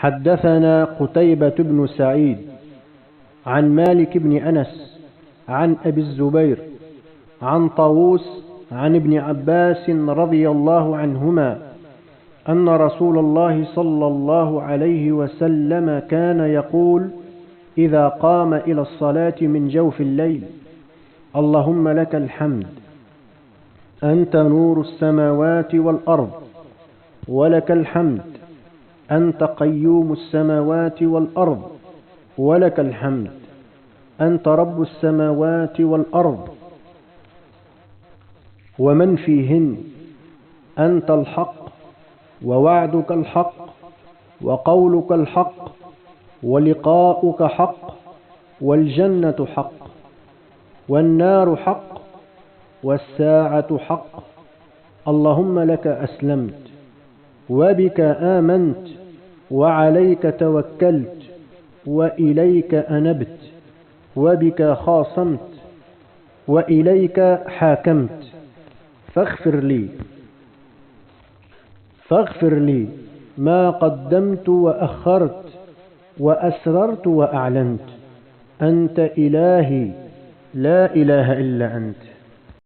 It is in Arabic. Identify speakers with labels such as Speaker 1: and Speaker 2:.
Speaker 1: حدثنا قتيبة بن سعيد عن مالك بن أنس عن أبي الزبير عن طاووس عن ابن عباس رضي الله عنهما أن رسول الله صلى الله عليه وسلم كان يقول إذا قام إلى الصلاة من جوف الليل: اللهم لك الحمد، أنت نور السماوات والأرض، ولك الحمد، أنت قيوم السماوات والأرض، ولك الحمد، أنت رب السماوات والأرض ومن فيهن، أنت الحق، ووعدك الحق، وقولك الحق، ولقاؤك حق، والجنة حق، والنار حق، والساعة حق. اللهم لك أسلمت، وبك آمنت، وعليك توكلت، وإليك أنبت، وبك خاصمت، وإليك حاكمت. فاغفر لي ما قدمت وأخرت، وأسررت وأعلنت. أنت إلهي لا إله إلا أنت.